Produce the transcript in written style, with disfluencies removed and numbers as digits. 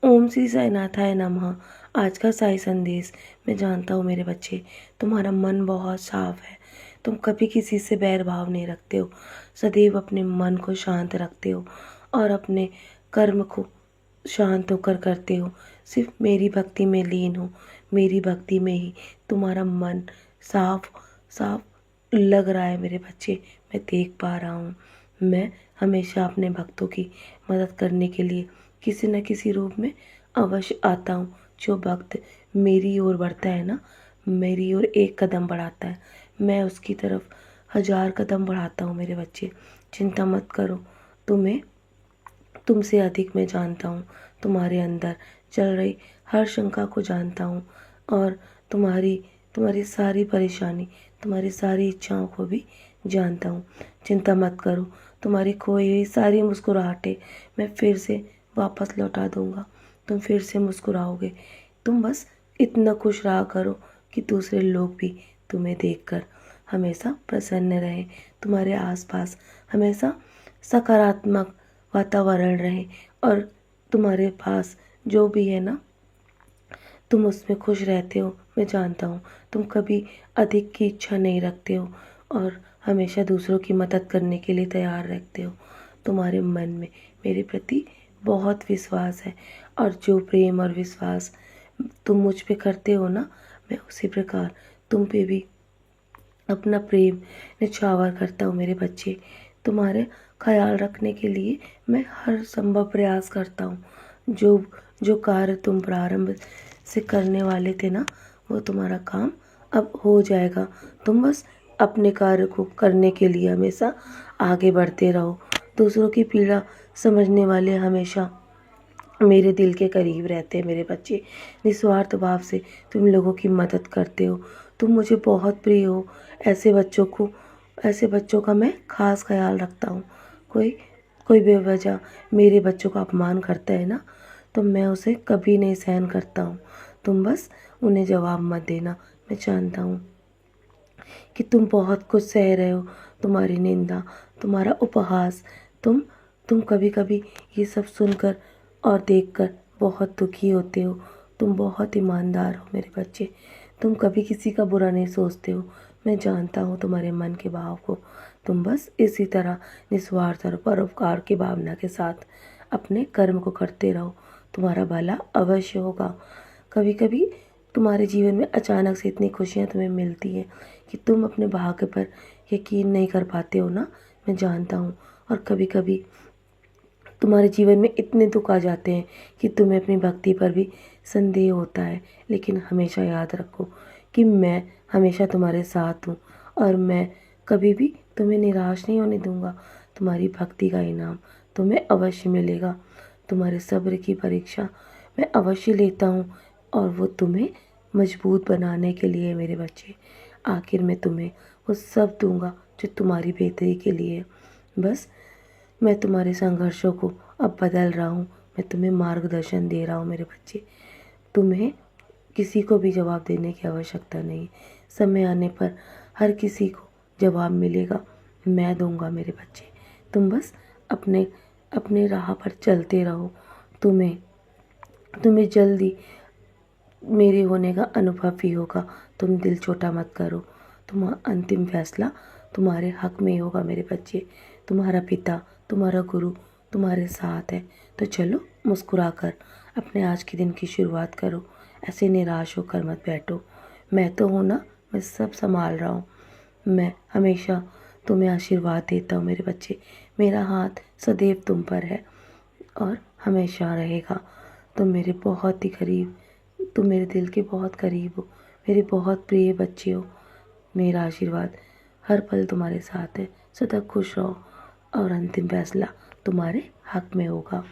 ओम श्री साईनाथाय नमः। आज का साई संदेश। मैं जानता हूँ मेरे बच्चे, तुम्हारा मन बहुत साफ है। तुम कभी किसी से बैर भाव नहीं रखते हो, सदैव अपने मन को शांत रखते हो और अपने कर्म को शांत होकर करते हो। सिर्फ मेरी भक्ति में लीन हो, मेरी भक्ति में ही तुम्हारा मन साफ साफ लग रहा है मेरे बच्चे। मैं देख पा रहा हूँ। मैं हमेशा अपने भक्तों की मदद करने के लिए किसी न किसी रूप में अवश्य आता हूँ। जो भक्त मेरी ओर बढ़ता है ना, मेरी ओर एक कदम बढ़ाता है, मैं उसकी तरफ 1000 कदम बढ़ाता हूँ मेरे बच्चे। चिंता मत करो, तुम्हें तुमसे अधिक मैं जानता हूँ। तुम्हारे अंदर चल रही हर शंका को जानता हूँ और तुम्हारी तुम्हारी सारी परेशानी, तुम्हारी सारी इच्छाओं को भी जानता हूँ। चिंता मत करो, तुम्हारी खोई हुई सारी मुस्कुराहटें मैं फिर से वापस लौटा दूँगा। तुम फिर से मुस्कुराओगे। तुम बस इतना खुश रहा करो कि दूसरे लोग भी तुम्हें देखकर हमेशा प्रसन्न रहें। तुम्हारे आसपास हमेशा सकारात्मक वातावरण रहे और तुम्हारे पास जो भी है ना, तुम उसमें खुश रहते हो। मैं जानता हूँ तुम कभी अधिक की इच्छा नहीं रखते हो और हमेशा दूसरों की मदद करने के लिए तैयार रहते हो। तुम्हारे मन में मेरे प्रति बहुत विश्वास है और जो प्रेम और विश्वास तुम मुझ पे करते हो ना, मैं उसी प्रकार तुम पे भी अपना प्रेम निछावर करता हूँ मेरे बच्चे। तुम्हारे ख्याल रखने के लिए मैं हर संभव प्रयास करता हूँ। जो जो कार्य तुम प्रारंभ से करने वाले थे ना, वो तुम्हारा काम अब हो जाएगा। तुम बस अपने कार्य को करने के लिए हमेशा आगे बढ़ते रहो। दूसरों की पीड़ा समझने वाले हमेशा मेरे दिल के करीब रहते हैं मेरे बच्चे। निस्वार्थ भाव से तुम लोगों की मदद करते हो। तुम मुझे बहुत प्रिय हो। ऐसे बच्चों का मैं खास ख्याल रखता हूँ। कोई कोई बेवजह मेरे बच्चों का अपमान करता है ना, तो मैं उसे कभी नहीं सहन करता हूँ। तुम बस उन्हें जवाब मत देना। मैं जानता हूँ कि तुम बहुत कुछ सह रहे हो। तुम्हारी निंदा, तुम्हारा उपहास, तुम कभी कभी ये सब सुनकर और देखकर बहुत दुखी होते हो। तुम बहुत ईमानदार हो मेरे बच्चे। तुम कभी किसी का बुरा नहीं सोचते हो। मैं जानता हूँ तुम्हारे मन के भाव को। तुम बस इसी तरह निस्वार्थ और परोपकार की भावना के साथ अपने कर्म को करते रहो। तुम्हारा भला अवश्य होगा। कभी कभी तुम्हारे जीवन में अचानक से इतनी खुशियाँ तुम्हें मिलती हैं कि तुम अपने भाग्य पर यकीन नहीं कर पाते हो ना। मैं जानता हूँ। और कभी कभी तुम्हारे जीवन में इतने दुख आ जाते हैं कि तुम्हें अपनी भक्ति पर भी संदेह होता है। लेकिन हमेशा याद रखो कि मैं हमेशा तुम्हारे साथ हूँ और मैं कभी भी तुम्हें निराश नहीं होने दूँगा। तुम्हारी भक्ति का इनाम तुम्हें अवश्य मिलेगा। तुम्हारे सब्र की परीक्षा मैं अवश्य लेता हूँ और वो तुम्हें मजबूत बनाने के लिए मेरे बच्चे। आखिर मैं तुम्हें वो सब दूँगा जो तुम्हारी बेहतरी के लिए है। बस मैं तुम्हारे संघर्षों को अब बदल रहा हूँ। मैं तुम्हें मार्गदर्शन दे रहा हूँ मेरे बच्चे। तुम्हें किसी को भी जवाब देने की आवश्यकता नहीं। समय आने पर हर किसी को जवाब मिलेगा। मैं दूंगा मेरे बच्चे। तुम बस अपने अपने राह पर चलते रहो। तुम्हें तुम्हें जल्दी मेरे होने का अनुभव भी होगा। तुम दिल छोटा मत करो। तुम्हारा अंतिम फैसला तुम्हारे हक में होगा मेरे बच्चे। तुम्हारा पिता, तुम्हारा गुरु तुम्हारे साथ है। तो चलो मुस्कुरा कर अपने आज के दिन की शुरुआत करो। ऐसे निराश होकर मत बैठो। मैं तो हूँ ना, मैं सब संभाल रहा हूँ। मैं हमेशा तुम्हें आशीर्वाद देता हूँ मेरे बच्चे। मेरा हाथ सदैव तुम पर है और हमेशा रहेगा। तुम मेरे बहुत ही करीब, तुम मेरे दिल के बहुत करीब हो। मेरे बहुत प्रिय बच्चे हो। मेरा आशीर्वाद हर पल तुम्हारे साथ है। सदा खुश रहो और अंतिम फैसला तुम्हारे हक में होगा।